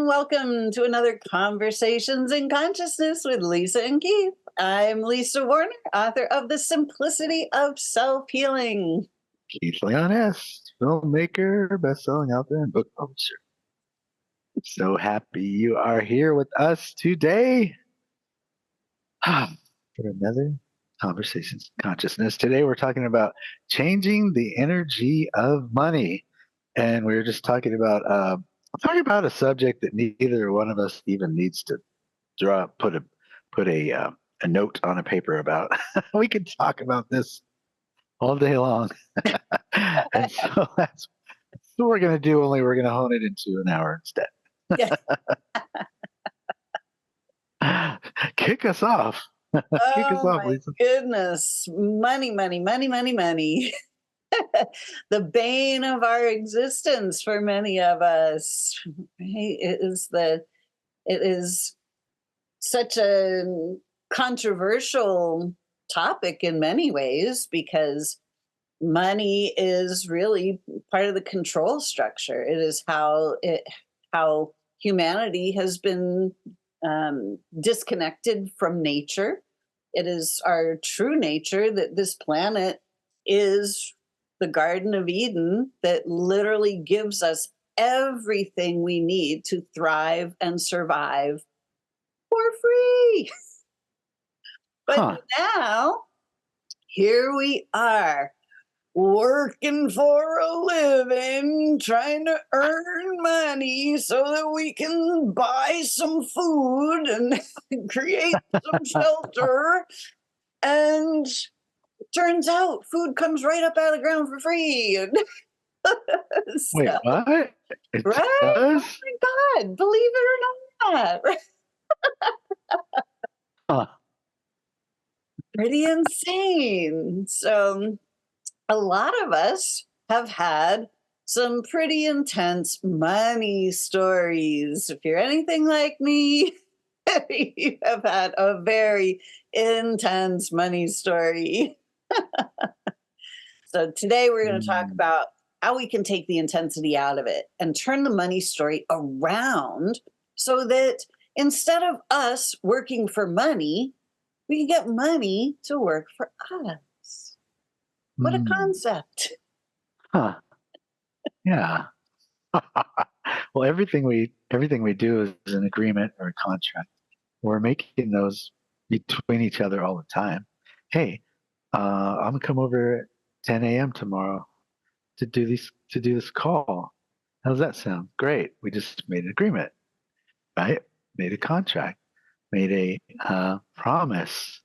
and welcome to another Conversations in Consciousness with Lisa and Keith. I'm Lisa Warner, author of The Simplicity of Self-Healing. Keith Leonis, filmmaker, best-selling author, and book publisher. So happy you are here with us today for another Conversations in Consciousness. Today we're talking about changing the energy of money, and we were just talking about a subject that neither one of us even needs to put a note on a paper about. We could talk about this all day long. And so that's what we're going to do, only we're going to hone it into an hour instead. Yeah. Kick us off. Kick us Oh off, my Lisa. goodness. Money, money, money, money, money. The bane of our existence for many of us. Right? It is such a controversial topic in many ways because money is really part of the control structure. It is how humanity has been disconnected from nature. It is our true nature that this planet is the Garden of Eden that literally gives us everything we need to thrive and survive for free. But now, here we are, working for a living, trying to earn money so that we can buy some food and create some shelter. And it turns out food comes right up out of the ground for free. And Wait, what? It right? does? Oh my God, believe it or not. Huh. Pretty insane. So a lot of us have had some pretty intense money stories. If you're anything like me, you have had a very intense money story. So today we're going to talk about how we can take the intensity out of it and turn the money story around so that instead of us working for money, we can get money to work for us. What a concept. Huh. Yeah. Well, everything we do is an agreement or a contract. We're making those between each other all the time. Hey, I'm gonna come over at 10 a.m. tomorrow to do this call. How does that sound? Great. We just made an agreement, right? Made a contract, made a promise,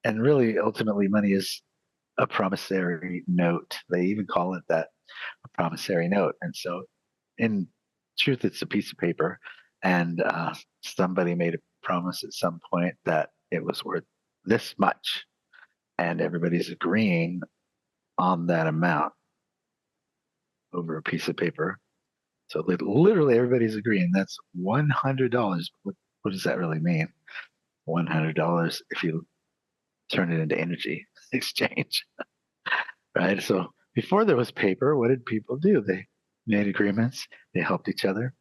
and really, ultimately, money is a promissory note. They even call it that, a promissory note. And so, in truth, it's a piece of paper, and somebody made a promise at some point that it was worth this much, and everybody's agreeing on that amount over a piece of paper. So literally everybody's agreeing that's $100. What does that really mean? $100 if you turn it into energy exchange, right? So before there was paper, what did people do? They made agreements. They helped each other.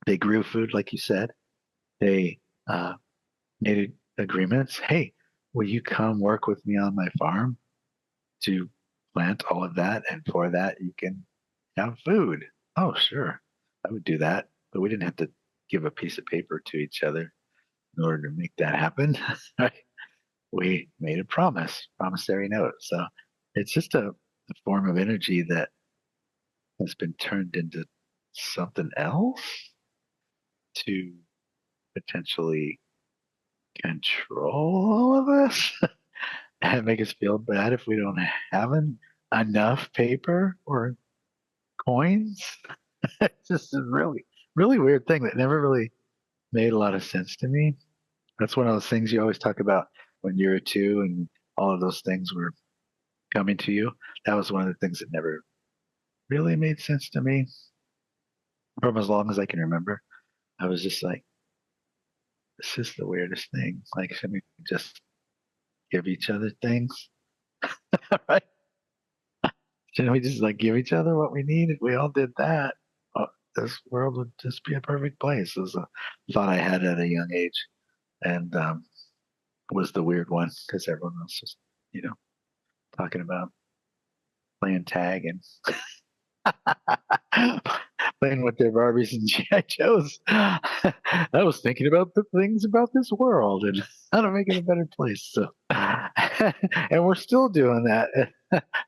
They grew food, like you said. They made agreements. Hey, will you come work with me on my farm to plant all of that? And for that, you can have food. Oh, sure. I would do that. But we didn't have to give a piece of paper to each other in order to make that happen. Right? We made a promissory note. So it's just a form of energy that has been turned into something else to potentially control all of us and make us feel bad if we don't have enough paper or coins. It's just a really, really weird thing that never really made a lot of sense to me. That's one of those things you always talk about when you're a two and all of those things were coming to you. That was one of the things that never really made sense to me from as long as I can remember. I was just like, this is the weirdest thing. Like, should we just give each other things? Right? Shouldn't we just like give each other what we need? If we all did that, this world would just be a perfect place. It was a thought I had at a young age, and was the weird one because everyone else was, you know, talking about playing tag and playing with their Barbies and GI Joes. I was thinking about the things about this world and how to make it a better place. So, and we're still doing that.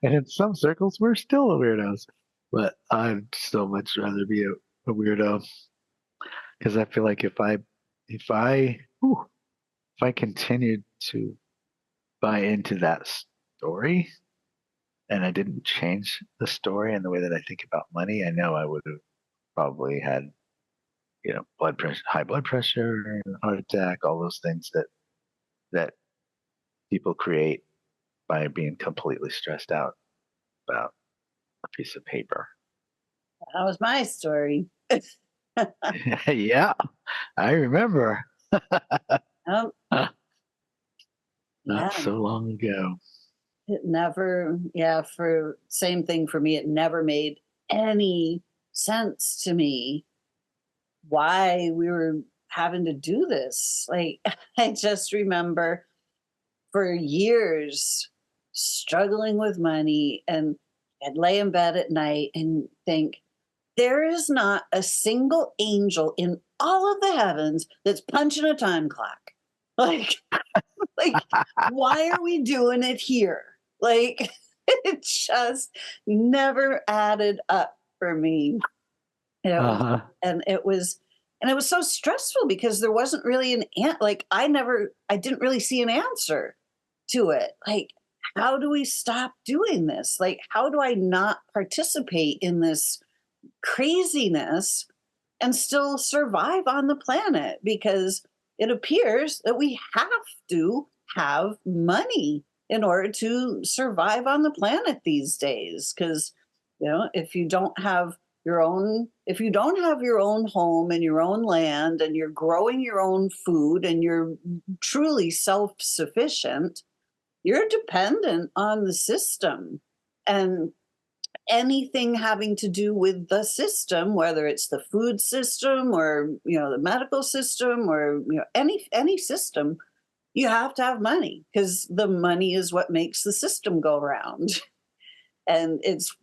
And in some circles, we're still the weirdos. But I'd so much rather be a weirdo because I feel like whew, if I continued to buy into that story and I didn't change the story and the way that I think about money, I know I would have probably had, blood pressure, high blood pressure, heart attack, all those things that people create by being completely stressed out about a piece of paper. That was my story. Yeah, I remember. Um, Not yeah, so long ago. it never, yeah, for same thing for me. It never made any sense to me why we were having to do this. Like, I just remember for years struggling with money, and I'd lay in bed at night and think, there is not a single angel in all of the heavens that's punching a time clock. Like, like, why are we doing it here? Like, it just never added up for me. You know, Uh-huh. and it was so stressful because there wasn't really like I didn't really see an answer to it. Like, how do we stop doing this? Like, how do I not participate in this craziness and still survive on the planet? Because it appears that we have to have money in order to survive on the planet these days. Because, if you don't have if you don't have your own home and your own land and you're growing your own food and you're truly self sufficient, you're dependent on the system. And anything having to do with the system, whether it's the food system or the medical system or any system, you have to have money because the money is what makes the system go around. And it's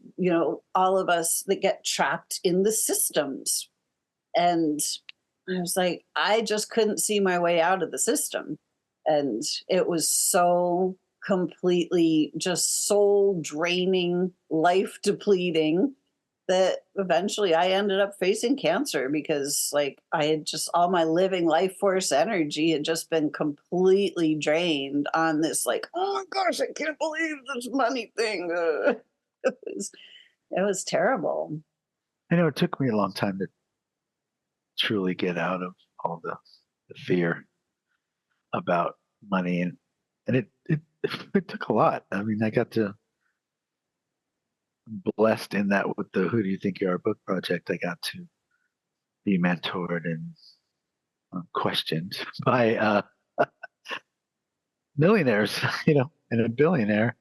all of us that get trapped in the systems. And I was like, I just couldn't see my way out of the system. And it was so completely just soul draining, life depleting that eventually I ended up facing cancer because, like, I had just all my living life force energy had just been completely drained on this, like, oh my gosh, I can't believe this money thing. It was terrible. I know it took me a long time to truly get out of all the fear about money and it took a lot. I mean, I got to blessed in that with the Who Do You Think You Are book project. I got to be mentored and questioned by millionaires, and a billionaire.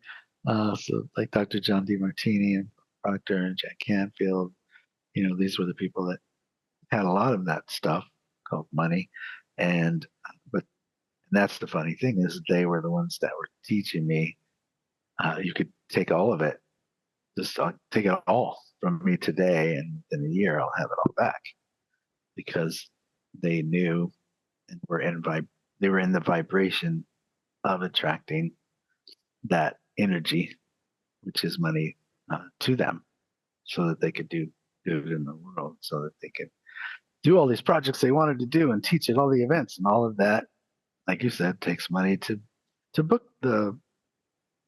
So like Dr. John DeMartini and Proctor and Jack Canfield, these were the people that had a lot of that stuff called money. And but that's the funny thing is they were the ones that were teaching me you could take all of it, just take it all from me today, and in a year I'll have it all back because they knew and they were in the vibration of attracting that energy, which is money, to them, so that they could do good in the world, so that they could do all these projects they wanted to do and teach at all the events and all of that. Like you said, takes money to book the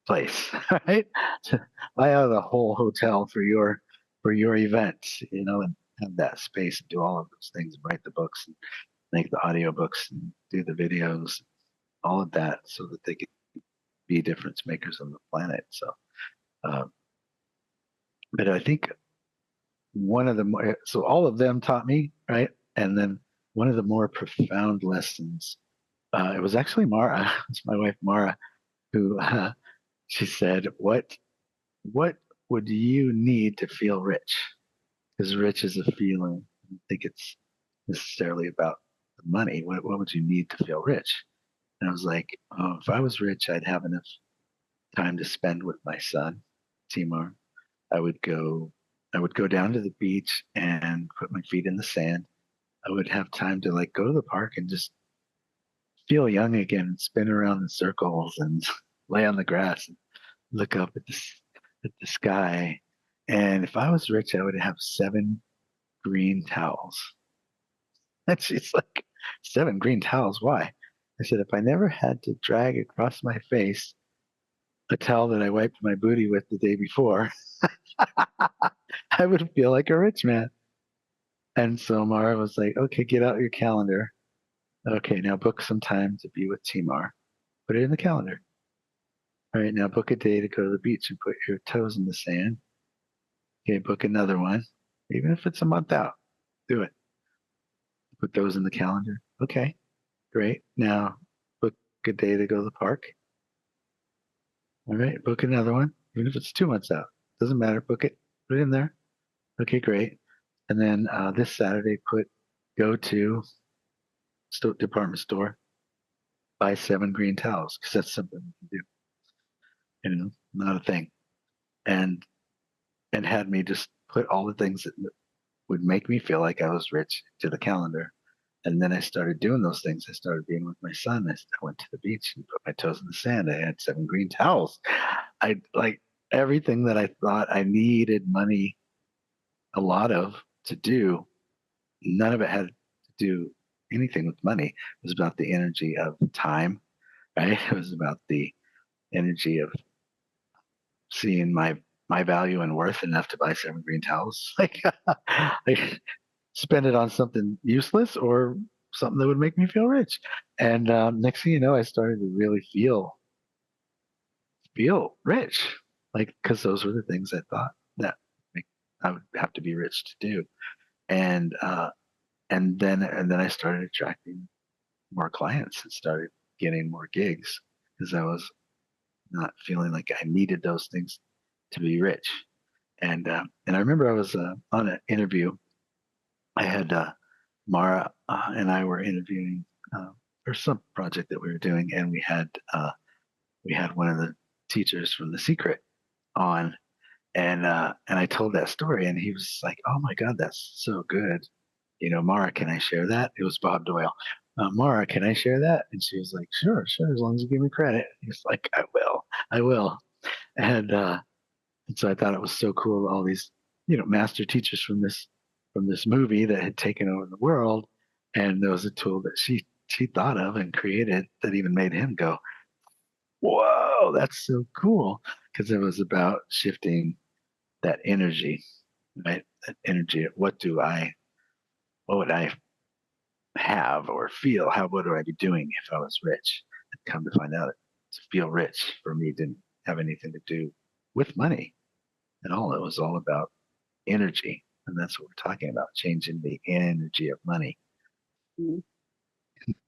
place, right? To buy out the whole hotel for your event, and have that space and do all of those things, and write the books and make the audiobooks and do the videos, all of that, so that they could be difference makers on the planet. So, um, but I think one of the more, so all of them taught me, right? And then one of the more profound lessons, it was actually Mara, it's my wife Mara, who she said, "What would you need to feel rich?" because rich is a feeling. I don't think it's necessarily about the money. What would you need to feel rich? And I was like, oh, if I was rich, I'd have enough time to spend with my son, Timur. I would go I would go down to the beach and put my feet in the sand. I would have time to like go to the park and just feel young again, spin around in circles and lay on the grass and look up at the sky. And if I was rich, I would have 7 green towels. That's it's like 7 green towels. Why? I said if I never had to drag across my face a towel that I wiped my booty with the day before, I would feel like a rich man. And so Mara was like, okay, get out your calendar. Okay, now book some time to be with Timar. Put it in the calendar. All right, now book a day to go to the beach and put your toes in the sand. Okay, book another one, even if it's a month out. Do it. Put those in the calendar. Okay, great. Now book a day to go to the park. All right, book another one, even if it's 2 months out. Doesn't matter. Book it. Put it in there. Okay, great. And then this Saturday, go to department store, buy 7 green towels because that's something we can do. Not a thing. And had me just put all the things that would make me feel like I was rich to the calendar. And then I started doing those things. I started being with my son. I went to the beach and put my toes in the sand. I had 7 green towels. I like everything that I thought I needed money a lot of to do. None of it had to do anything with money. It was about the energy of time, right? It was about the energy of seeing my value and worth enough to buy 7 green towels. Like spend it on something useless or something that would make me feel rich. And next thing you know, I started to really feel rich, like because those were the things I thought that like, I would have to be rich to do. And and then I started attracting more clients and started getting more gigs because I was not feeling like I needed those things to be rich. And I remember I was on an interview. I had Mara and I were interviewing uh, for some project that we were doing, and we had one of the teachers from The Secret on, and I told that story, and he was like, "Oh my God, that's so good." Mara, can I share that? It was Bob Doyle. Mara, can I share that? And she was like, sure, sure, as long as you give me credit. He's like, I will. And and so I thought it was so cool. All these, master teachers from this movie that had taken over the world, and there was a tool that she thought of and created that even made him go, "Whoa, that's so cool!" Because it was about shifting that energy, right? That energy. What would I have or feel? What would I be doing if I was rich? And come to find out, to feel rich for me didn't have anything to do with money at all. It was all about energy. And that's what we're talking about, changing the energy of money. Mm,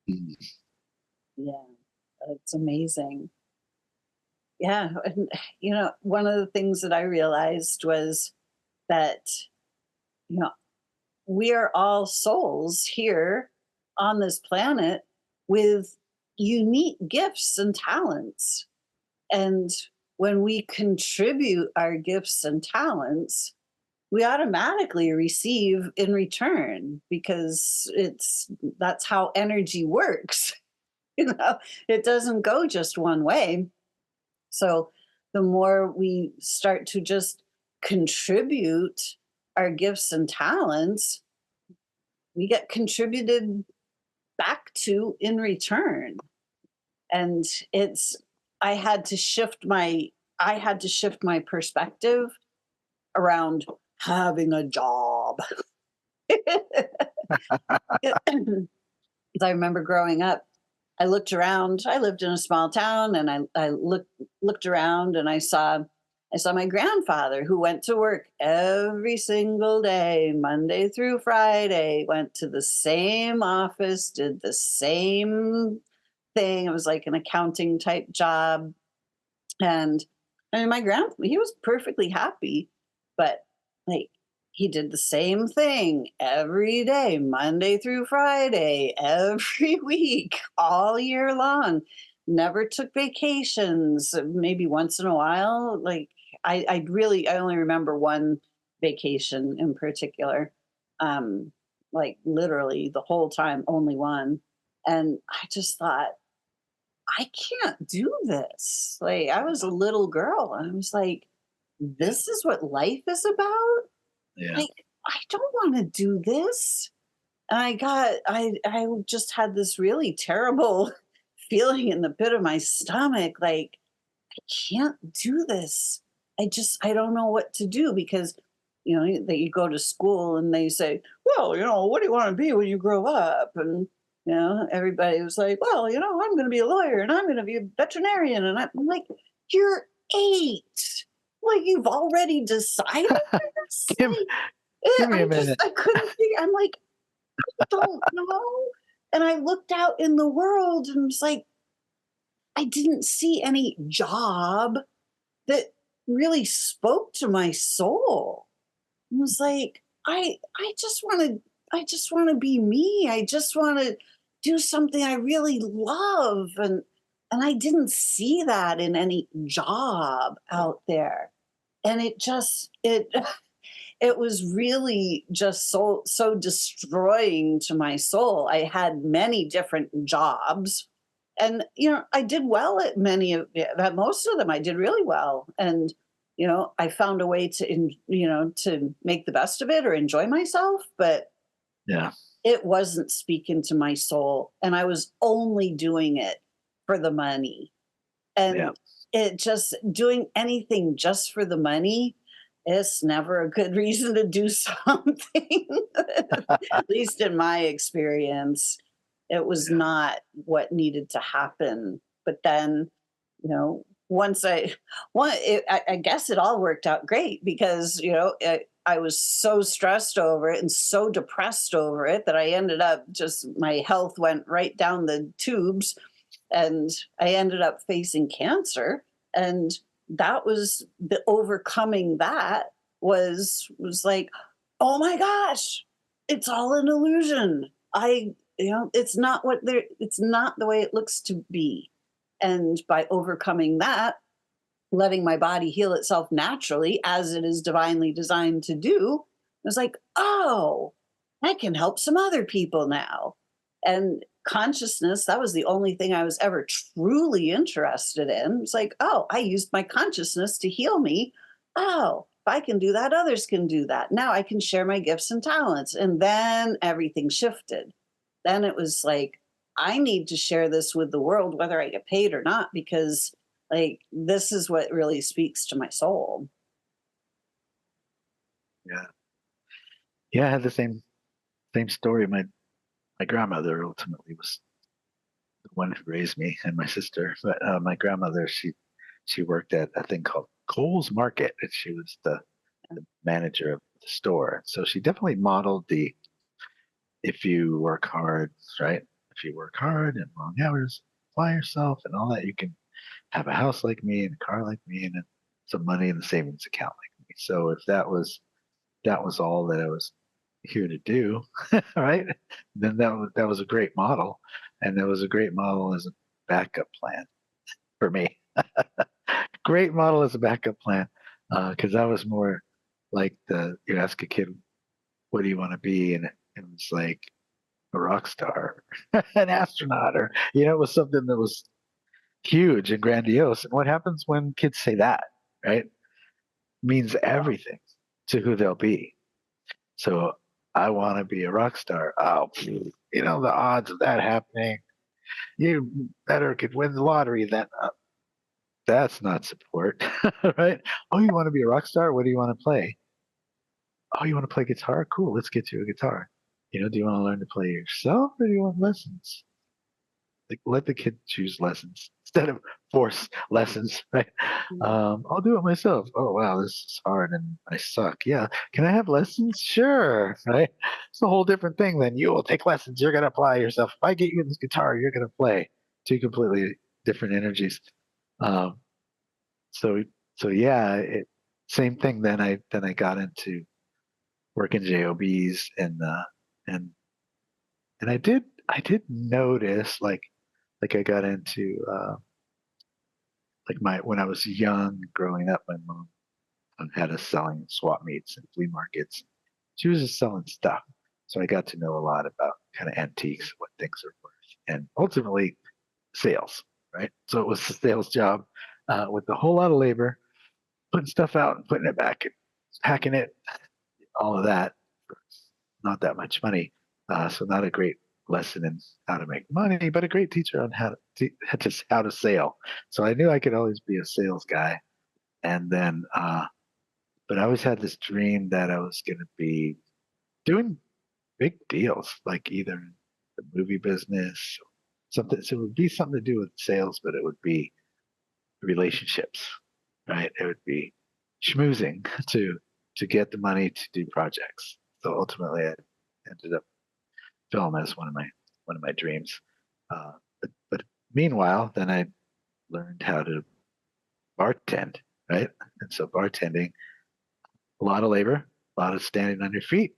Mm. yeah, it's amazing. Yeah, and one of the things that I realized was that you know we are all souls here on this planet with unique gifts and talents. And when we contribute our gifts and talents, we automatically receive in return because that's how energy works. It doesn't go just one way. So the more we start to just contribute our gifts and talents, we get contributed back to in return. And it's I had to shift my I had to shift my perspective around having a job. I remember growing up, I looked around. I lived in a small town, and I looked around, and I saw my grandfather who went to work every single day, Monday through Friday, went to the same office, did the same thing. It was like an accounting type job, and I mean, my grand he was perfectly happy, but like he did the same thing every day, Monday through Friday, every week, all year long. Never took vacations, maybe once in a while. Like I only remember one vacation in particular. Um, like literally the whole time, only one. And I just thought, I can't do this. Like I was a little girl and I was like, Yeah. this is what life is about? Yeah. Like, I don't wanna do this. And I just had this really terrible feeling in the pit of my stomach, like, I can't do this. I don't know what to do because, that you go to school and they say, "Well, what do you wanna be when you grow up?" And, everybody was like, "Well, I'm gonna be a lawyer and I'm gonna be a veterinarian." And I'm like, "You're 8. Like, you've already decided this?" give Like, give me a minute. I couldn't figure I'm like, "I don't know." And I looked out in the world and was like, I didn't see any job that really spoke to my soul. It was like, I just want to be me. I just want to do something I really love. And I didn't see that in any job out there. And it it was really just so destroying to my soul. I had many different jobs, and I did well at many of at most of them. I did really well, and I found a way to to make the best of it or enjoy myself. But Yeah. it wasn't speaking to my soul, and I was only doing it for the money. Yeah. And it just doing anything just for the money, it's never a good reason to do something. At least in my experience, it was Yeah. not what needed to happen. But then, once I guess it all worked out great because I was so stressed over it and so depressed over it that I ended up just my health went right down the tubes, and I ended up facing cancer. And that was the overcoming that was like, oh my gosh, it's all an illusion. It's not the way it looks to be. And by overcoming that, letting my body heal itself naturally as it is divinely designed to do, I was like, oh, I can help some other people now. And consciousness, that was the only thing I was ever truly interested in. It's like, oh, I used my consciousness to heal me. Oh, if I can do that, others can do that. Now I can share my gifts and talents. And then everything shifted. Then it was like, I need to share this with the world, whether I get paid or not, because like this is what really speaks to my soul. Yeah. Yeah. I had the same story. My grandmother ultimately was the one who raised me and my sister. But my grandmother, she worked at a thing called Cole's Market, and she was the manager of the store. So she definitely modeled the if you work hard, right? If you work hard and long hours, apply yourself and all that, you can have a house like me and a car like me and some money in the savings account like me. So if that was all that I was here to do, right? Then that was a great model, and that was a great model as a backup plan for me. Great model as a backup plan, because I was more like you ask a kid, "What do you want to be?" and it was like a rock star, an astronaut, or it was something that was huge and grandiose. And what happens when kids say that, right? Means everything to who they'll be. So I want to be a rock star. Oh, the odds of that happening, you better could win the lottery than that's not support, right? Oh, you want to be a rock star? What do you want to play? Oh, you want to play guitar? Cool, let's get you a guitar. Do you want to learn to play yourself or do you want lessons? Like, let the kid choose lessons instead of force lessons, right? Mm. I'll do it myself. Oh wow, this is hard and I suck. Yeah, can I have lessons? Sure, right? It's a whole different thing. Then you will take lessons. You're gonna apply yourself. If I get you this guitar, you're gonna play. Two completely different energies. Um, so so yeah, same thing. Then I got into working jobs, and I did notice like I got into like my when I was young growing up, my mom had us selling swap meets and flea markets. She was just selling stuff. So I got to know a lot about kind of antiques, what things are worth, and ultimately sales, right? So it was a sales job with a whole lot of labor, putting stuff out and putting it back, and packing it, all of that. Not that much money. So not a great lesson in how to make money, but a great teacher on how to sell. So I knew I could always be a sales guy. And then, but I always had this dream that I was going to be doing big deals, like either in the movie business, something. So it would be something to do with sales, but it would be relationships, right? It would be schmoozing to get the money to do projects. So ultimately, I ended up film as one of my dreams. But meanwhile, then I learned how to bartend, right? And so bartending, a lot of labor, a lot of standing on your feet,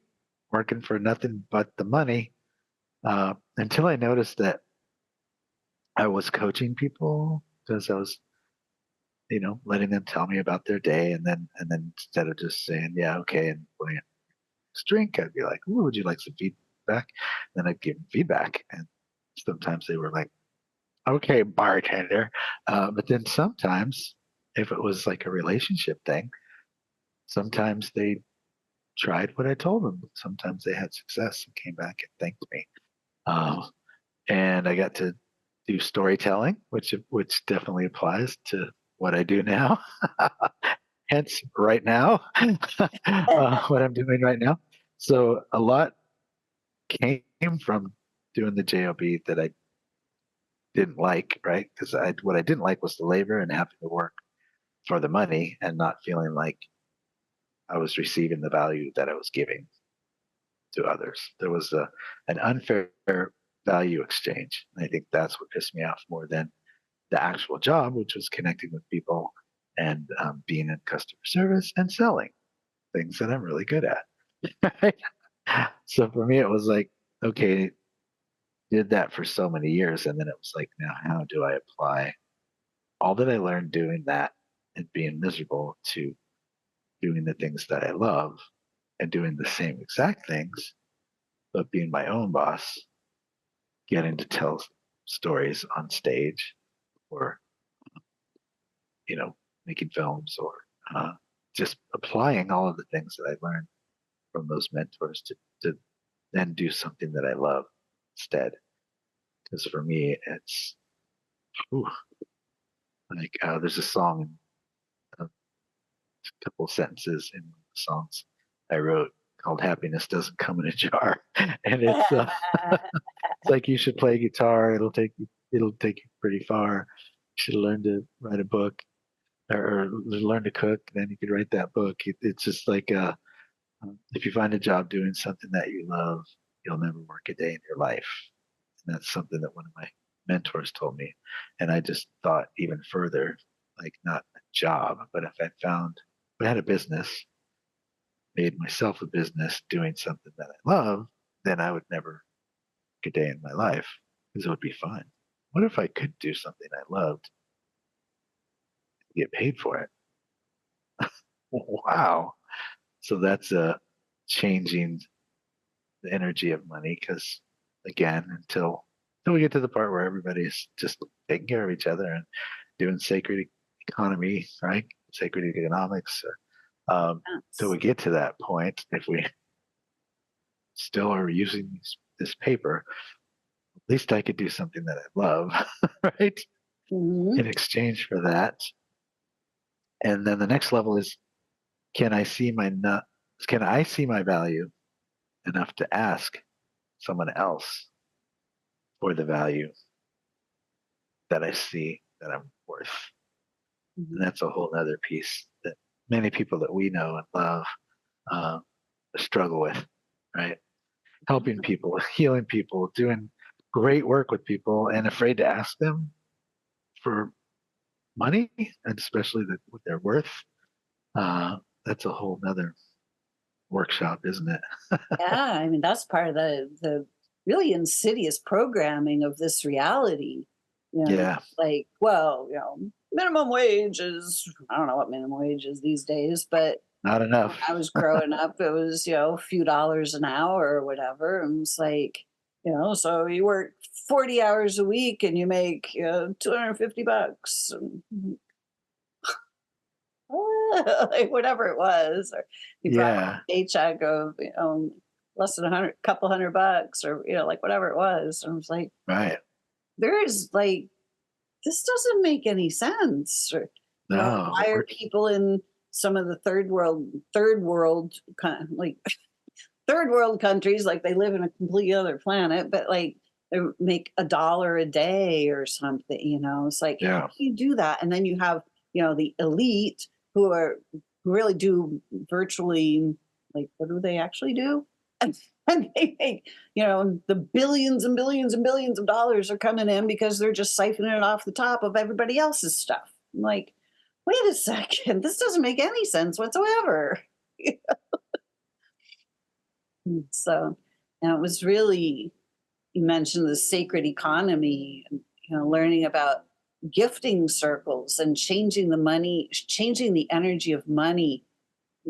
working for nothing but the money. Until I noticed that I was coaching people because I was, letting them tell me about their day, and then instead of just saying, yeah, okay, and going drink, I'd be like, "Ooh, would you like some feedback?" Then I'd give them feedback, and sometimes they were like, "Okay, bartender," but then sometimes, if it was like a relationship thing, sometimes they tried what I told them. Sometimes they had success and came back and thanked me. Um, and I got to do storytelling, which definitely applies to what I do now. Hence, right now, what I'm doing right now. So a lot came from doing the job that I didn't like, right? Because what I didn't like was the labor and having to work for the money and not feeling like I was receiving the value that I was giving to others. There was an unfair value exchange. And I think that's what pissed me off more than the actual job, which was connecting with people and being in customer service and selling things that I'm really good at. Right? So for me, it was like, okay, did that for so many years. And then it was like, now how do I apply all that I learned doing that and being miserable to doing the things that I love and doing the same exact things, but being my own boss, getting to tell stories on stage or, making films or just applying all of the things that I learned from those mentors to then do something that I love instead. Because for me, it's ooh, like there's a song, a couple of sentences in the songs I wrote called "Happiness Doesn't Come in a Jar," and it's like you should play guitar. It'll take you pretty far. You should learn to write a book or learn to cook. Then you could write that book. It's just like if you find a job doing something that you love, you'll never work a day in your life. And that's something that one of my mentors told me. And I just thought even further, like not a job, but if I had a business, made myself a business doing something that I love, then I would never work a day in my life because it would be fun. What if I could do something I loved and get paid for it? Wow. So that's changing the energy of money because again, until we get to the part where everybody's just taking care of each other and doing sacred economy, right? Sacred economics. Till Yes. we get to that point, if we still are using this paper, at least I could do something that I love, right? In Mhm. exchange for that. And then the next level is can I see my nut can I see my value enough to ask someone else for the value that I see that I'm worth? And Mhm. that's a whole other piece that many people that we know and love uh, struggle with, right? Helping people, healing people, doing great work with people, and afraid to ask them for money, and especially what they're worth. That's a whole nother. workshop, isn't it? Yeah, I mean, that's part of the really insidious programming of this reality. You know, Yeah, like, well, minimum wage is, I don't know what minimum wage is these days, but not when enough. I was growing up, it was, a few dollars an hour or whatever. And it's like, so you work 40 hours a week and you make, $250. Like whatever it was, or you probably Yeah, had a paycheck of less than couple $100, or like whatever it was. And I was like, right. there is like this doesn't make any sense. Or No, why are we're people in some of the third world kind of like third world countries, like they live in a completely other planet, but like they make $1 a day or something, it's like, how yeah, do you do that? And then you have, the elite who really do virtually, like, what do they actually do? And they make, the billions and billions and billions of dollars are coming in because they're just siphoning it off the top of everybody else's stuff. I'm like, wait a second, this doesn't make any sense whatsoever. So, and it was really, you mentioned the sacred economy, and, learning about gifting circles and changing the energy of money,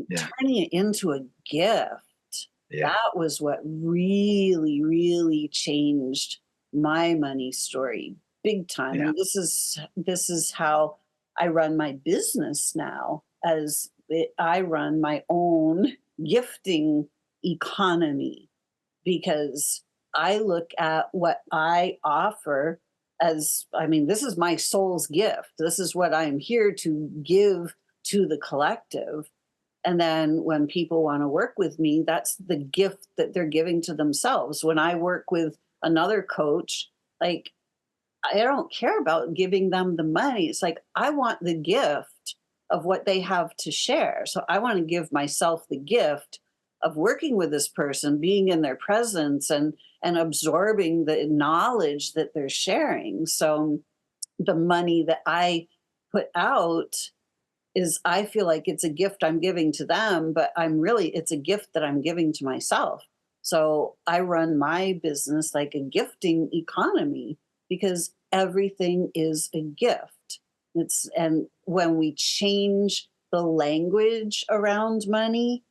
yeah, turning it into a gift. yeah, That was what really, really changed my money story big time. yeah, And this is how I run my business now, I run my own gifting economy, because I look at what I offer as, I mean, this is my soul's gift. This is what I'm here to give to the collective. And then when people want to work with me, that's the gift that they're giving to themselves. When I work with another coach, like, I don't care about giving them the money. It's like I want the gift of what they have to share. So I want to give myself the gift of working with this person, being in their presence, and absorbing the knowledge that they're sharing. So the money that I put out is, I feel like it's a gift I'm giving to them, but it's a gift that I'm giving to myself. So I run my business like a gifting economy, because everything is a gift. And when we change the language around money,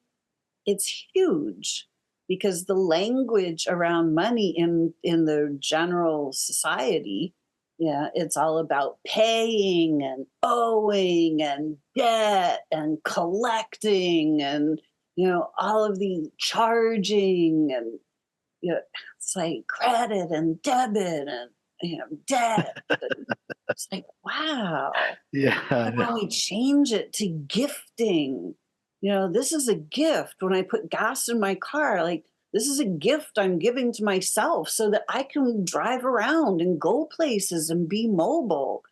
it's huge, because the language around money in the general society, yeah, it's all about paying and owing and debt and collecting, and all of the charging, and it's like credit and debit, and debt, and it's like, wow. yeah. I And when know. we change it to gifting, this is a gift. When I put gas in my car, like, this is a gift I'm giving to myself so that I can drive around and go places and be mobile,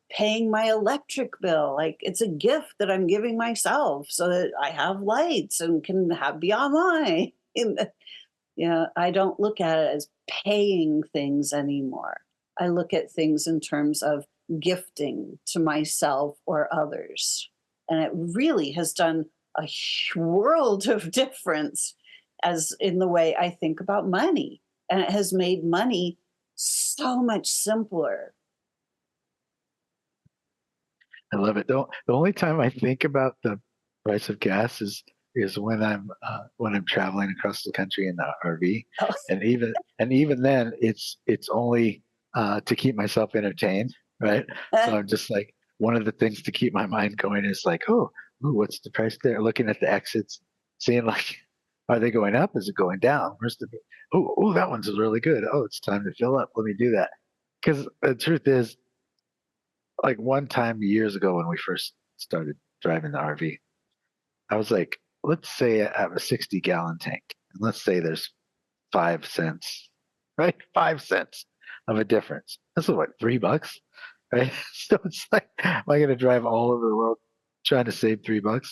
paying my electric bill. Like, it's a gift that I'm giving myself so that I have lights and can be online. I don't look at it as paying things anymore. I look at things in terms of gifting to myself or others. And it really has done a world of difference as in the way I think about money. And it has made money so much simpler. I love it. The only time I think about the price of gas is when I'm traveling across the country in the RV, and even then it's only to keep myself entertained, right? So I'm just like, one of the things to keep my mind going is like, oh, ooh, what's the price there? Looking at the exits, seeing like, are they going up? Is it going down? Where's the oh, that one's really good. Oh, it's time to fill up. Let me do that. Because the truth is, like one time years ago when we first started driving the RV, I was like, let's say I have a 60-gallon tank, and let's say there's 5 cents, right? 5 cents of a difference. That's what, $3, right? So it's like, am I going to drive all over the world trying to save $3?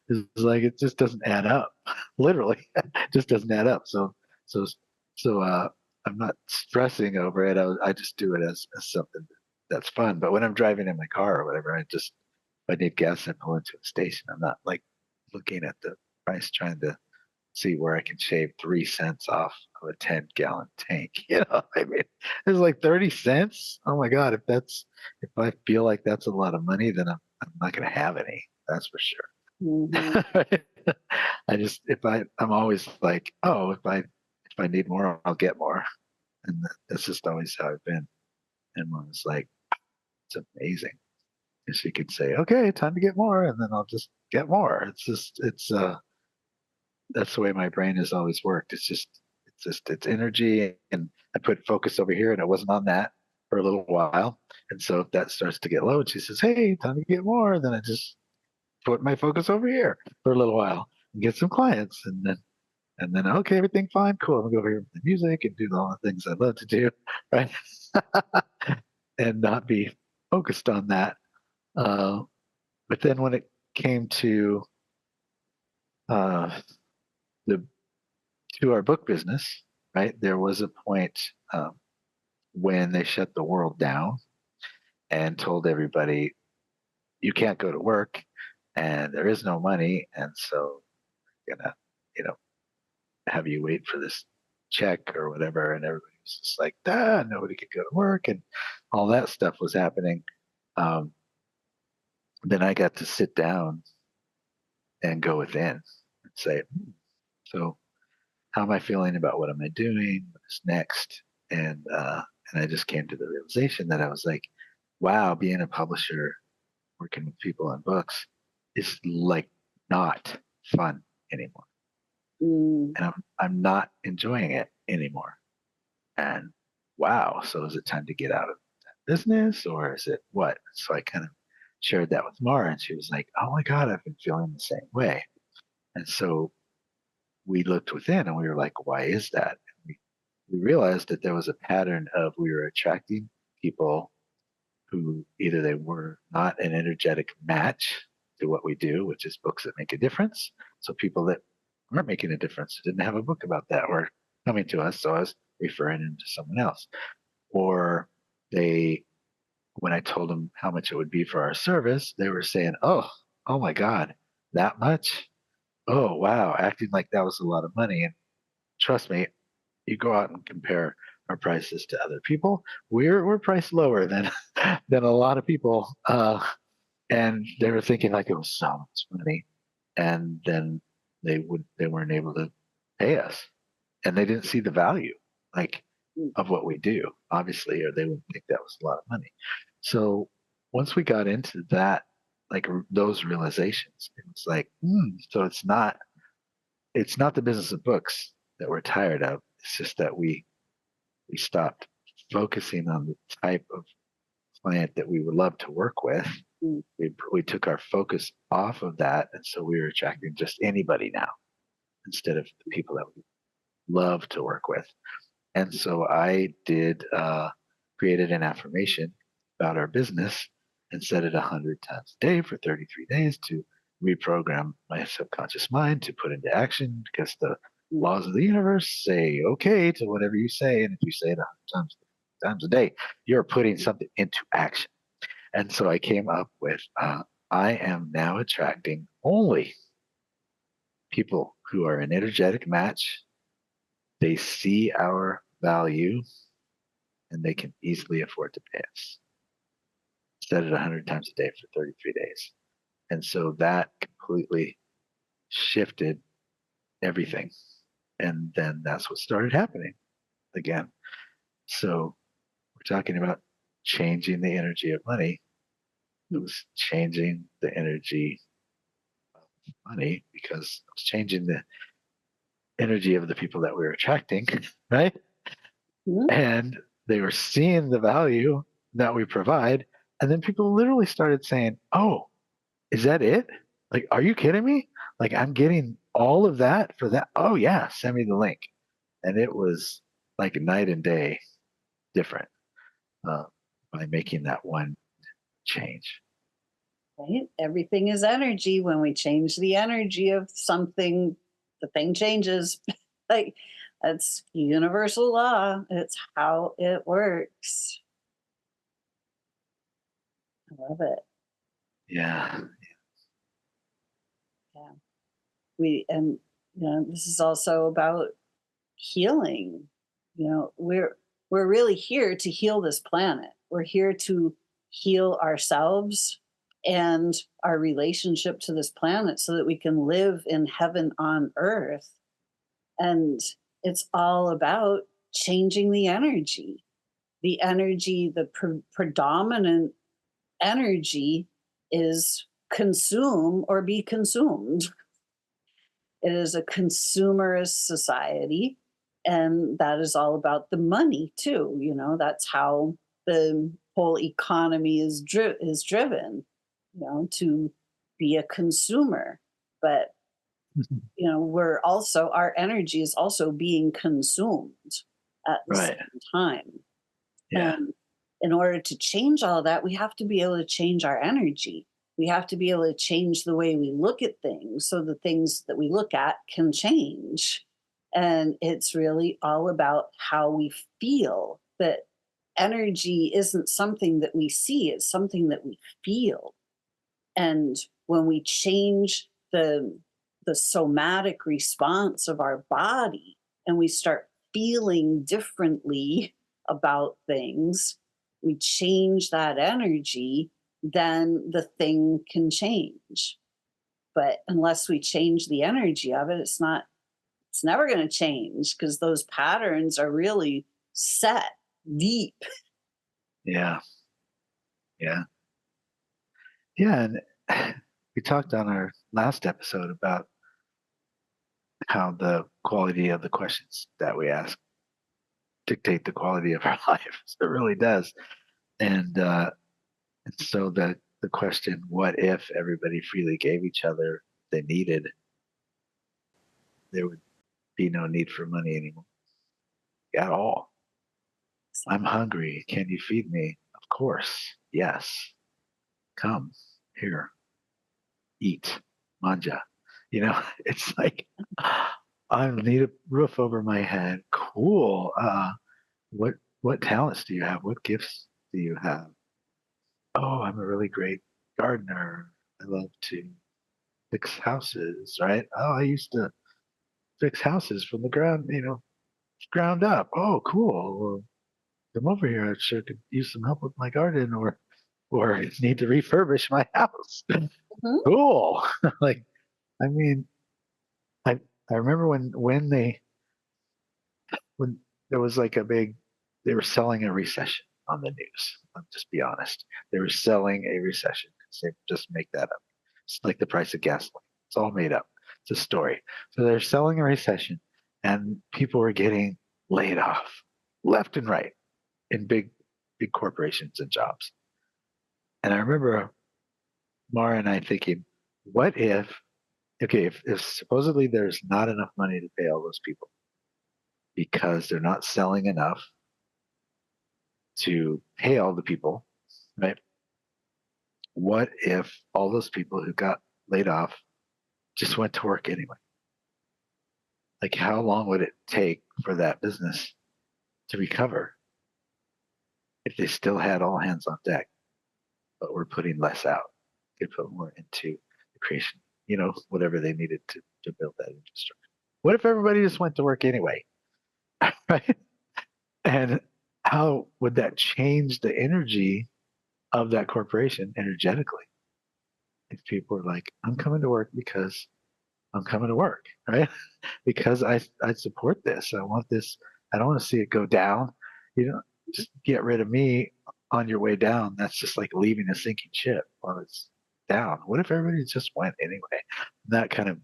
It's like, it just doesn't add up. Literally, it just doesn't add up. So, so I'm not stressing over it. I just do it as something that's fun. But when I'm driving in my car or whatever, if I need gas, I pull into a station. I'm not like looking at the price trying to see where I can shave 3 cents off of a 10-gallon tank. I mean, it's like 30 cents. Oh my God. If I feel like that's a lot of money, then I'm not going to have any. That's for Mhm. sure. I'm always like, oh, if I need more, I'll get more. And that's just always how I've been. And when it's like, it's amazing. Because you could say, okay, time to get more. And then I'll just get more. That's the way my brain has always worked. It's energy, and I put focus over here, and it wasn't on that for a little while, and so if that starts to get low, and she says, "Hey, time to get more," then I just put my focus over here for a little while and get some clients, and then okay, everything fine, cool. I'm gonna go over here with the music and do all the things I love to do, right? And not be focused on that. Uh, but then when it came uh, the to our book business, right? There was a point when they shut the world down and told everybody you can't go to work and there is no money, and so gonna, you know, have you wait for this check or whatever, and everybody was just like, ah, nobody could go to work, and all that stuff was happening. Um, then I got to sit down and go within and say, so how am I feeling about what am I doing? What's next? And I just came to the realization that I was like, wow, being a publisher, working with people on books is like not fun anymore. Mm. And I'm not enjoying it anymore. And wow, so is it time to get out of that business or is it what? So I kind of shared that with Mara and she was like, oh my God, I've been feeling the same way. And so we looked within and we were like, why is that? We realized that there was a pattern of we were attracting people who either they were not an energetic match to what we do, which is books that make a difference. So people that aren't making a difference, didn't have a book about that, were coming to us. So I was referring them to someone else. Or they, when I told them how much it would be for our service, they were saying, oh my God, that much? Oh, wow, acting like that was a lot of money. And trust me, you go out and compare our prices to other people, we're priced lower than than a lot of people. And they were thinking like it was so much money, and then they weren't able to pay us, and they didn't see the value like of what we do, obviously, or they would think that was a lot of money. So once we got into that, like those realizations, it was like, so it's not the business of books that we're tired of. It's just that we stopped focusing on the type of client that we would love to work with. Mm. We took our focus off of that, and so we were attracting just anybody now instead of the people that we love to work with. And so I did created an affirmation about our business and said it 100 times a day for 33 days to reprogram my subconscious mind to put into action because the Mm. laws of the universe say okay to whatever you say, and if you say it 100 times a day, you're putting something into action. And so I came up with I am now attracting only people who are an energetic match. They see our value and they can easily afford to pay us. Set it 100 times a day for 33 days. And so that completely shifted everything. And then that's what started happening again. So we're talking about changing the energy of money. It was changing the energy of money because it was changing the energy of the people that we were attracting, right? Mm. And they were seeing the value that we provide. And then people literally started saying, oh, is that it? Like, are you kidding me? Like, I'm getting all of that for that. Oh, yeah, send me the link. And it was like night and day different uh, by making that one change. Right? Everything is energy. When we change the energy of something, the thing changes. Like that's universal law. It's how it works. I love it. Yeah. Yeah. And this is also about healing. We're really here to heal this planet. We're here to heal ourselves and our relationship to this planet so that we can live in heaven on earth. And it's all about changing the energy. The energy, the predominant energy is consume or be consumed. It is a consumerist society, and that is all about the money too. That's how the whole economy is driven. To be a consumer, but we're also our energy is also being consumed at the Right. same time. Yeah. And in order to change all of that, we have to be able to change our energy. We have to be able to change the way we look at things so the things that we look at can change. And it's really all about how we feel, that energy isn't something that we see, it's something that we feel. And when we change the somatic response of our body and we start feeling differently about things, we change that energy, then the thing can change. But unless we change the energy of it, it's never going to change because those patterns are really set deep. Yeah. Yeah. Yeah. And we talked on our last episode about how the quality of the questions that we ask dictate the quality of our lives. It really does. And so the question, what if everybody freely gave each other they needed, there would be no need for money anymore at all. I'm hungry. Can you feed me? Of course. Yes. Come here, eat, manja. It's like, I need a roof over my head. Cool. What what talents do you have? What gifts do you have? Oh, I'm a really great gardener. I love to fix houses, right? Oh, I used to fix houses from the ground up. Oh, cool. Well, come over here. I sure could use some help with my garden or need to refurbish my house. Mhm. Cool. Like, I mean, I I remember when there was like they were selling a recession on the news. I'll just be honest. They were selling a recession. They just make that up. It's like the price of gasoline. It's all made up. It's a story. So they're selling a recession, and people were getting laid off left and right in big corporations and jobs. And I remember Mara and I thinking, what if, okay, if supposedly there's not enough money to pay all those people because they're not selling enough to pay all the people, right? What if all those people who got laid off just went to work anyway? Like, how long would it take for that business to recover if they still had all hands on deck, but were putting less out? Could put more into the creation, whatever they needed to build that infrastructure. What if everybody just went to work anyway? Right? And how would that change the energy of that corporation energetically? If people were like, I'm coming to work because I'm coming to work, right? Because I support this. I want this. I don't want to see it go down. Just get rid of me on your way down. That's just like leaving a sinking ship while it's down. What if everybody just went anyway? That kind of,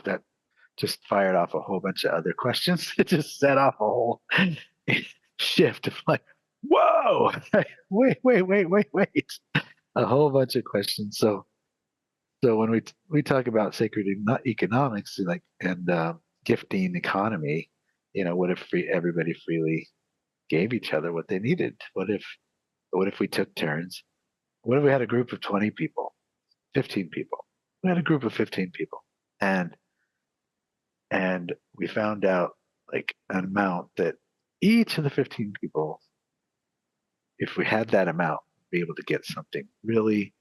that just fired off a whole bunch of other questions. It just set off a whole shift of like, whoa, wait, a whole bunch of questions. So when we talk about sacred economics, like and gifting economy, what if everybody freely gave each other what they needed? What if we took turns? What if we had a group of 20 people, 15 people? We had a group of 15 people, and we found out like an amount that each of the 15 people, if we had that amount, be able to get something really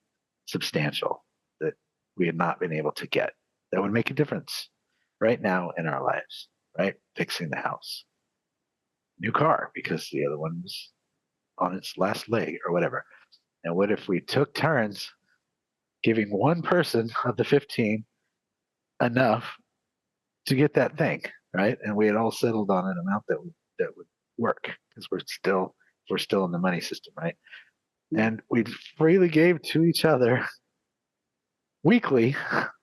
substantial that we had not been able to get. that would make a difference right now in our lives, right? Fixing the house, new car because the other one was on its last leg or whatever. And what if we took turns giving one person of the 15 enough to get that thing, right? And we had all settled on an amount that would work because we're still in the money system, right? And we freely gave to each other weekly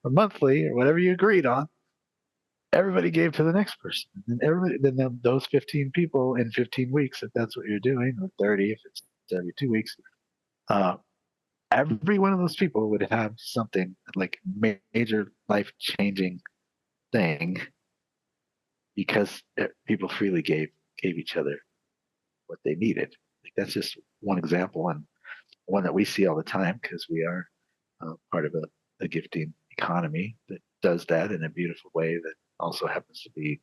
or monthly or whatever you agreed on. Everybody gave to the next person, and then those 15 people in 15 weeks, if that's what you're doing, or 30 if it's every 2 weeks, uh, every one of those people would have something like major life changing thing because people freely gave each other what they needed. Like that's just one example, and one that we see all the time because we are part of a gifting economy that does that in a beautiful way that also happens to be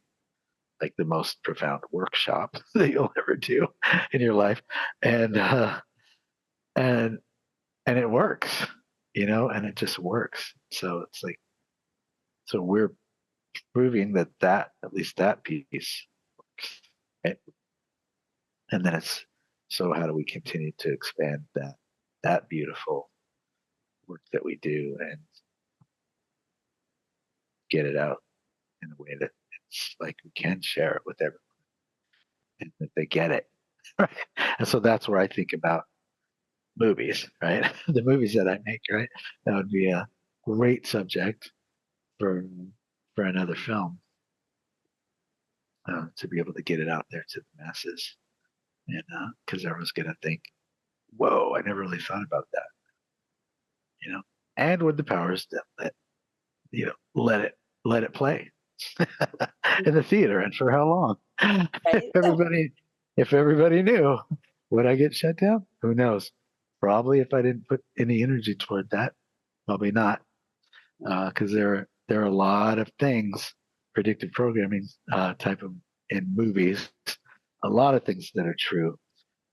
like the most profound workshop that you'll ever do in your life. And uh, and and it works, and it just works. So it's like, so we're proving that at least that piece works, right? And then it's, so how do we continue to expand that beautiful work that we do and get it out in a way that it's like we can share it with everyone and that they get it. Right. And so that's where I think about movies, right? The movies that I make, right? That would be a great subject for another film, to be able to get it out there to the masses, and because everyone's gonna think, "Whoa, I never really thought about that," you know. And with the powers that let it play in the theater, and for how long? if Right? everybody if everybody knew, would I get shut down? Who knows? Probably if I didn't put any energy toward that, probably not, because there are a lot of things, predictive programming type of in movies, a lot of things that are true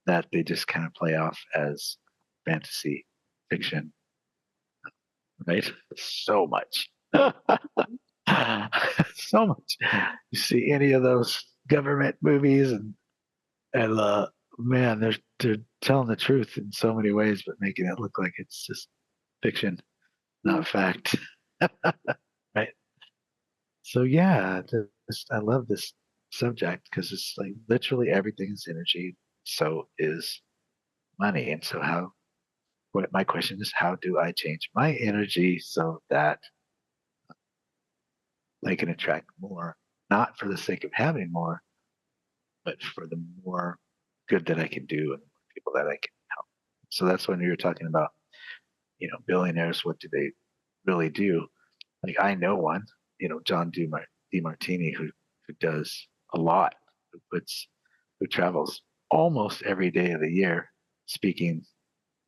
that they just kind of play off as fantasy fiction, right? So much. So much. You see any of those government movies, and man, they're telling the truth in so many ways, but making it look like it's just fiction, not fact. Right. So yeah, I love this subject because it's like literally everything is energy. So is money. And so what my question is, how do I change my energy so that I can attract more, not for the sake of having more, but for the more good that I can do and the more people that I can help. So that's when you were talking about, billionaires, what do they really do? Like I know one, John DeMartini, who does a lot, who travels almost every day of the year, speaking,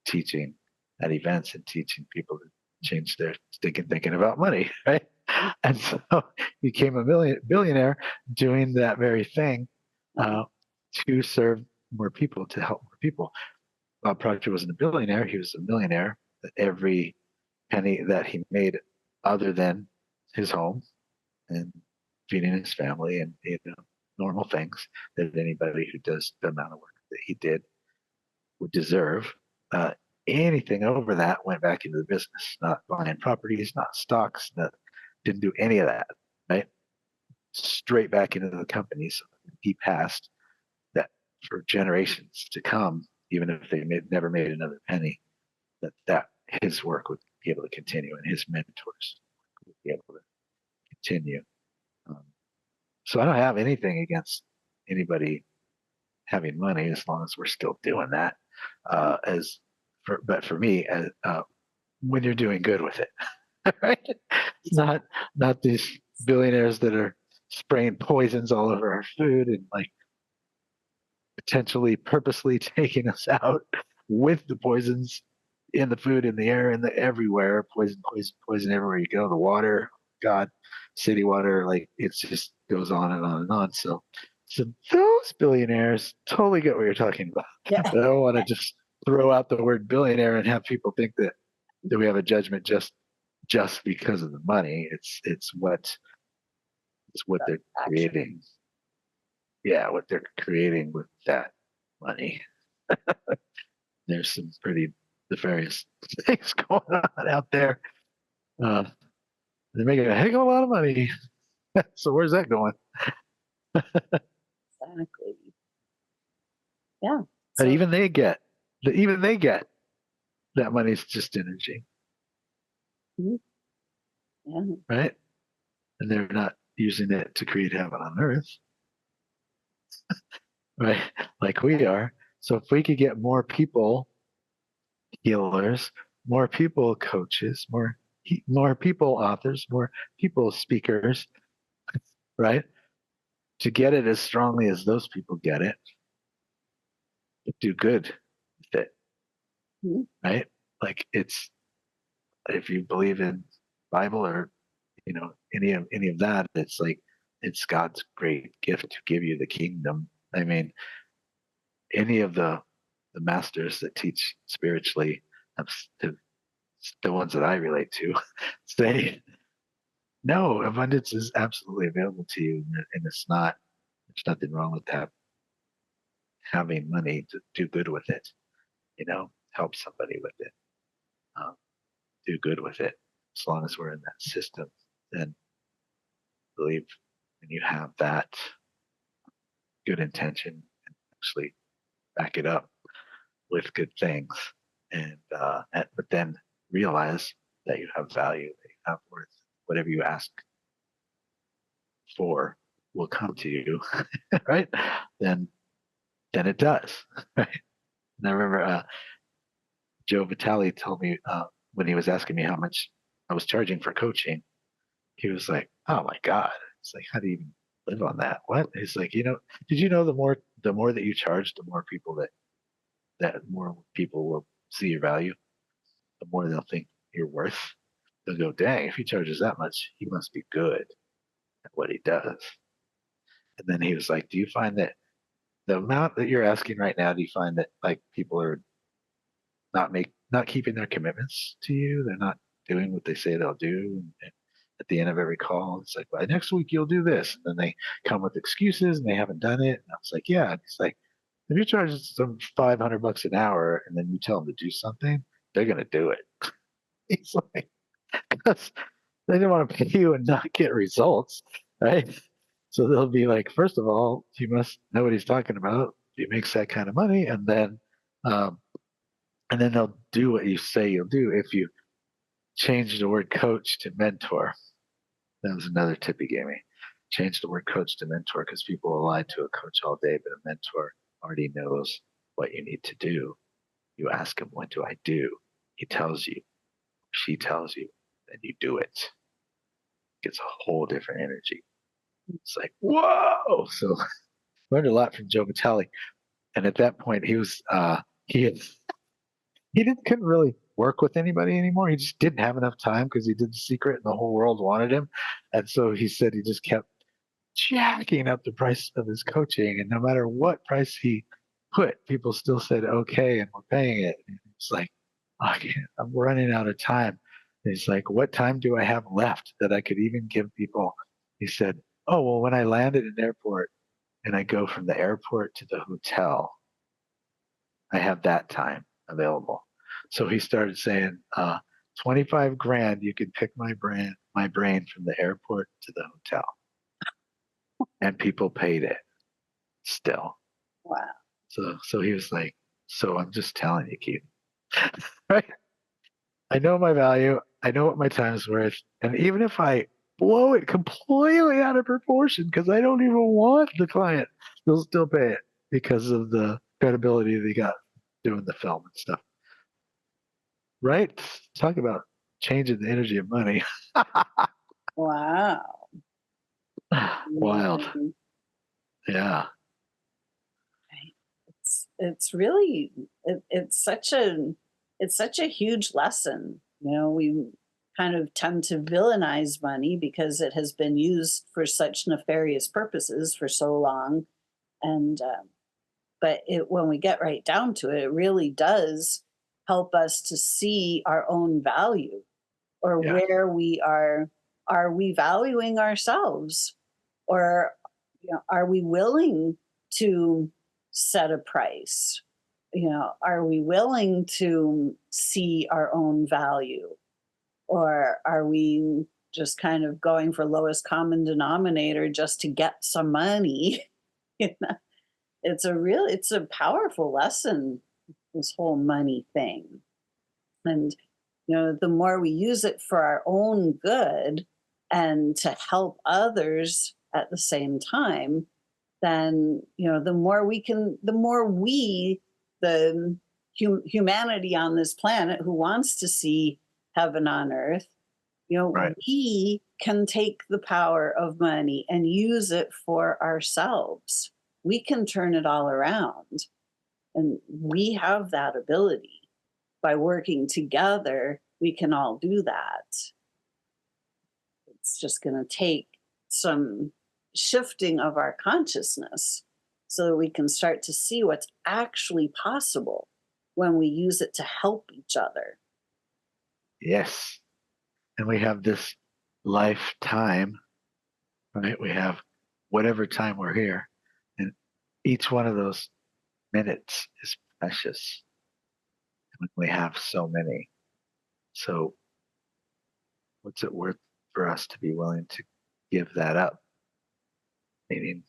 teaching at events, and teaching people to change their thinking about money, right? And so he became a billionaire doing that very thing, uh, to serve more people, to help more people. Bob Proctor wasn't a billionaire; he was a millionaire. That every penny that he made, other than his home and feeding his family and normal things that anybody who does the amount of work that he did would deserve. Uh, Anything over that went back into the business, not buying properties, not stocks, didn't do any of that, right? Straight back into the company. So he passed that for generations to come, even if they never made another penny, that his work would be able to continue and his mentors would be able to continue. Um, so I don't have anything against anybody having money as long as we're still doing that. But for me, when you're doing good with it, right? Not these billionaires that are spraying poisons all over our food and like potentially purposely taking us out with the poisons in the food, in the air, in the everywhere. Poison, poison, poison everywhere you go. The water, God, city water, like it just goes on and on and on. So those billionaires totally get what you're talking about. Yeah. But I don't want to just throw out the word billionaire and have people think that we have a judgment just just because of the money. It's what they're Action. creating. Yeah, what they're creating with that money. There's some pretty nefarious things going on out there. Uh, they're making a heck of a lot of money. So where's that going? Exactly. Yeah. But So even they get that money's just energy, mhm, yeah. right? And they're not using it to create heaven on earth, right? Like we are. So if we could get more people healers, more people coaches, more people authors, more people speakers, right? To get it as strongly as those people get it, do good with it, Mhm. right? Like it's if you believe in Bible or any of that, it's like it's God's great gift to give you the kingdom. I mean, any of the masters that teach spiritually, have, have, the ones that I relate to, say no, abundance is absolutely available to you, and it's not. There's nothing wrong with that. Having money to do good with it, help somebody with it, um, do good with it. As long as we're in that system, then I believe when you have that good intention and actually back it up with good things, but then realize that you have value, that you have worth. Whatever you ask for will come to you, right? Then then it does, right? And I remember Joe Vitale told me when he was asking me how much I was charging for coaching, he was like, "Oh my God!" It's like, how do you even live on that? What? He's like, did you know the more that you charge, the more people that more people will see your value, the more they'll think you're worth. They'll go, dang, if he charges that much, he must be good at what he does. And then he was like, do you find that the amount that you're asking right now, do you find that like people are not keeping their commitments to you? They're not doing what they say they'll do. And at the end of every call, it's like, by next week you'll do this. And then they come with excuses and they haven't done it. And I was like, yeah. And it's like, if you charge them $500 an hour and then you tell them to do something, they're gonna do it. He's like, because they don't want to pay you and not get results, right? So they'll be like, first of all, he must know what he's talking about. He makes that kind of money, um, and then they'll do what you say you'll do. If you change the word coach to mentor, that was another tip he gave me. Change the word coach to mentor because people will lie to a coach all day, but a mentor already knows what you need to do. You ask him, what do I do? He tells you, she tells you, then you do it. Gets a whole different energy. It's like, whoa. So learned a lot from Joe Vitale. And at that point he had, he didn't couldn't really work with anybody anymore. He just didn't have enough time because he did the secret and the whole world wanted him. And so he said he just kept jacking up the price of his coaching. And no matter what price he put, people still said okay and we're paying it. And it's like, oh, I'm running out of time. And he's like, what time do I have left that I could even give people? He said, oh, well, when I land at an airport and I go from the airport to the hotel, I have that time available. So he started saying, 25 grand, you could pick my brain from the airport to the hotel. And people paid it still. Wow. So he was like, so I'm just telling you, Keith, right? I know my value. I know what my time's worth. And even if I blow it completely out of proportion because I don't even want the client, they'll still pay it because of the credibility they got doing the film and stuff. Right? Talk about changing the energy of money. Wow. Wild. Mhm. Yeah. Right. It's really it's such a huge lesson. We kind of tend to villainize money because it has been used for such nefarious purposes for so long, and but when we get right down to it, it really does help us to see our own value. or Yeah. where we are we valuing ourselves, or are we willing to set a price? Are we willing to see our own value, or are we just kind of going for lowest common denominator just to get some money? You know, it's a powerful lesson, this whole money thing. And the more we use it for our own good and to help others at the same time, then the more we, the humanity on this planet who wants to see heaven on earth, Right. we can take the power of money and use it for ourselves. We can turn it all around, and we have that ability. By working together, we can all do that. It's just going to take some shifting of our consciousness so that we can start to see what's actually possible when we use it to help each other. Yes. And we have this lifetime, right? We have whatever time we're here. And each one of those minutes is precious. And we have so many. So what's it worth for us to be willing to give that up? Meaning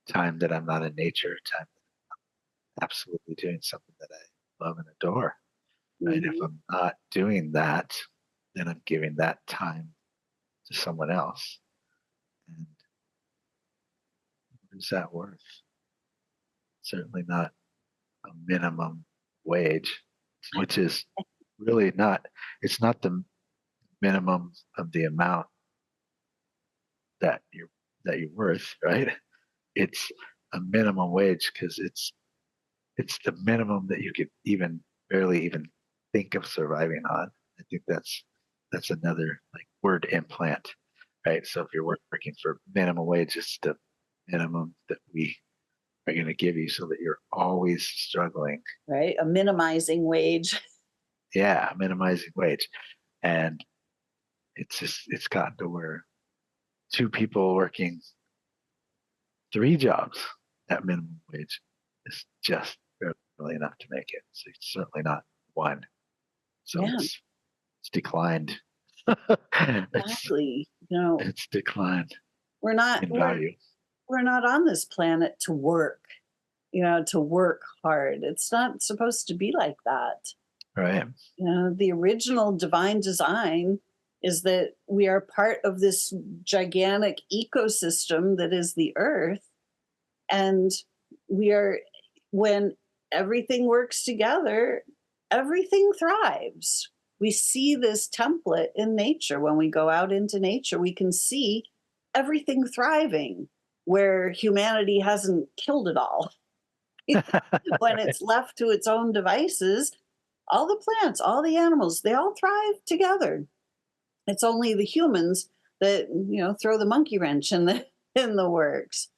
time that I'm not in nature, time absolutely doing something that I love and adore. Right? If Mhm. I'm not doing that, then I'm giving that time to someone else. And what is that worth? Certainly not a minimum wage, which is really not, it's not the minimum of the amount that you're worth, right? It's a minimum wage because it's the minimum that you could even barely even think of surviving on. I think that's another like word implant, right? So if you're working for minimum wage, it's the minimum that we are going to give you so that you're always struggling. Right? A minimizing wage. Yeah, minimizing wage. And it's gotten to where two people working three jobs at minimum wage is just barely enough to make it. So it's certainly not one. So Yeah, it's declined. it's exactly. it's declined We're not in we're value. we're not on this planet to work, to work hard. It's not supposed to be like that. Right. The original divine design is that we are part of this gigantic ecosystem that is the earth. And we are, when everything works together, everything thrives. We see this template in nature. When we go out into nature, we can see everything thriving where humanity hasn't killed it all. When it's left to its own devices, all the plants, all the animals, they all thrive together. It's only the humans that throw the monkey wrench in the in the works.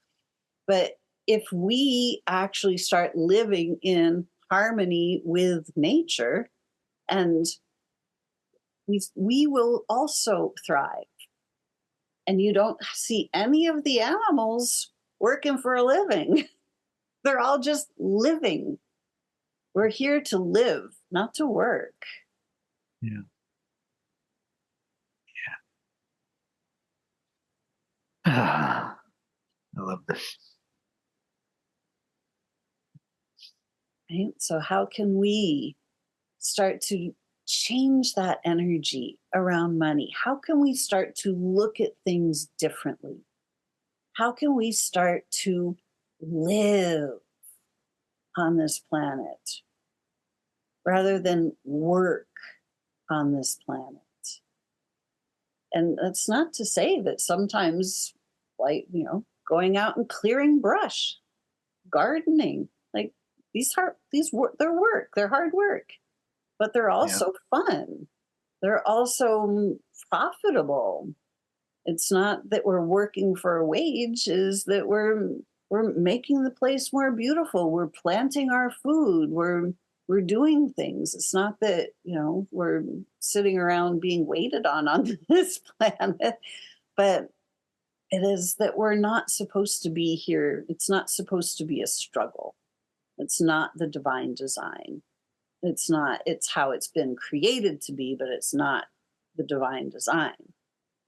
But if we actually start living in harmony with nature, and we will also thrive. And you don't see any of the animals working for a living. They're all just living. We're here to live, not to work. Yeah. I love this. Right? So how can we start to change that energy around money? How can we start to look at things differently? How can we start to live on this planet rather than work on this planet? And that's not to say that sometimes, like, going out and clearing brush, gardening, like they're work, they're hard work, but they're Yeah. also fun. They're also profitable. It's not that we're working for a wage, is that we're making the place more beautiful. We're planting our food. We're we're doing things. It's not that, we're sitting around being waited on this planet, but it is that we're not supposed to be here. It's not supposed to be a struggle. It's not the divine design. It's not, it's how it's been created to be, but it's not the divine design.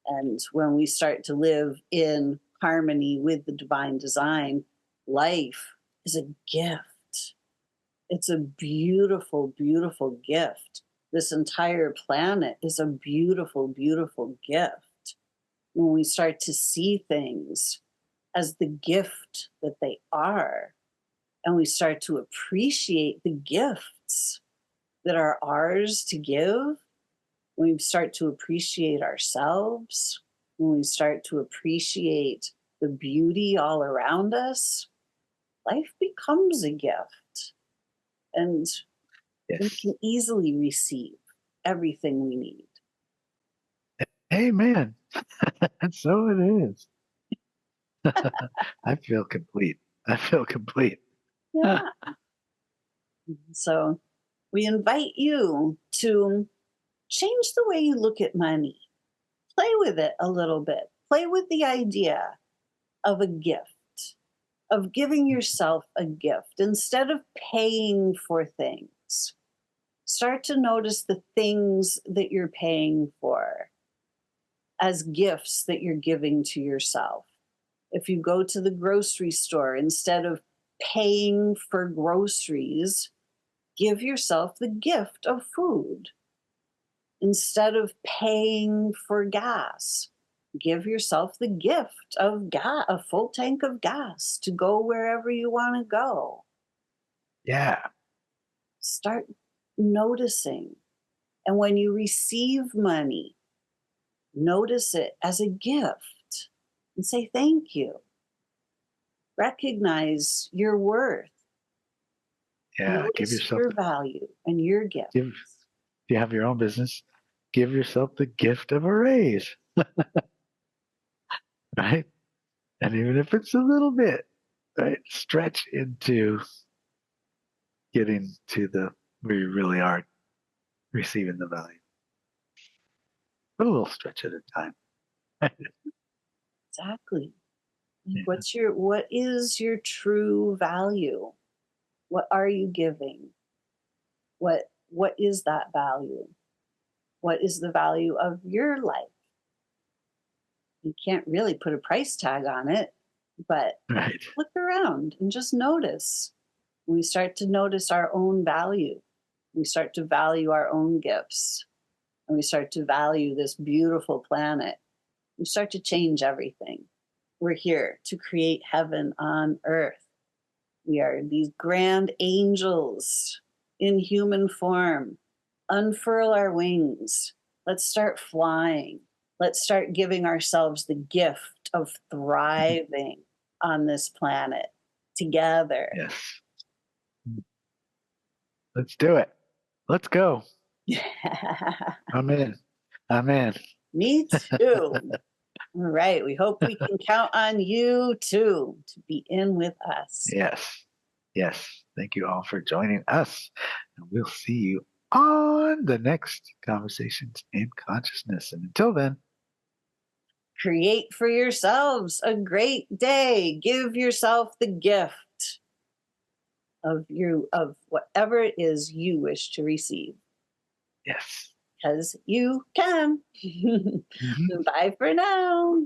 And when we start to live in harmony with the divine design, life is a gift. It's a beautiful, beautiful gift. This entire planet is a beautiful, beautiful gift. When we start to see things as the gift that they are, and we start to appreciate the gifts that are ours to give, when we start to appreciate ourselves, when we start to appreciate the beauty all around us, life becomes a gift. And we Yes. can easily receive everything we need. Amen. And so it is. I feel complete. I feel complete. Yeah. So we invite you to change the way you look at money. Play with it a little bit. Play with the idea of a gift, of giving yourself a gift instead of paying for things. Start to notice the things that you're paying for as gifts that you're giving to yourself. If you go to the grocery store, instead of paying for groceries, give yourself the gift of food. Instead of paying for gas, give yourself the gift of gas, a full tank of gas to go wherever you want to go. Yeah. Start noticing. And when you receive money, notice it as a gift and say thank you. Recognize your worth. Yeah. Give Notice yourself your the value and your give. gifts. If you have your own business, give yourself the gift of a raise, right? And even if it's a little bit, right? Stretch into getting to the where you really are receiving the value. But a little stretch at a time. Exactly. Like, Yeah. what is your true value? What are you giving? What is that value? What is the value of your life? You can't really put a price tag on it, but Right. look around and just notice. When we start to notice our own value, we start to value our own gifts, and we start to value this beautiful planet, we start to change everything. We're here to create heaven on earth. We are these grand angels in human form. Unfurl our wings. Let's start flying. Let's start giving ourselves the gift of thriving on this planet together. Yes. Let's do it. Let's go. I'm in. I'm in. Me too. All right. We hope we can count on you too to be in with us. Yes. Yes. Thank you all for joining us. And we'll see you on the next Conversations in Consciousness. And until then, Create for yourselves a great day. Give yourself the gift of whatever it is you wish to receive, yes. because you can. Mhm. Bye for now.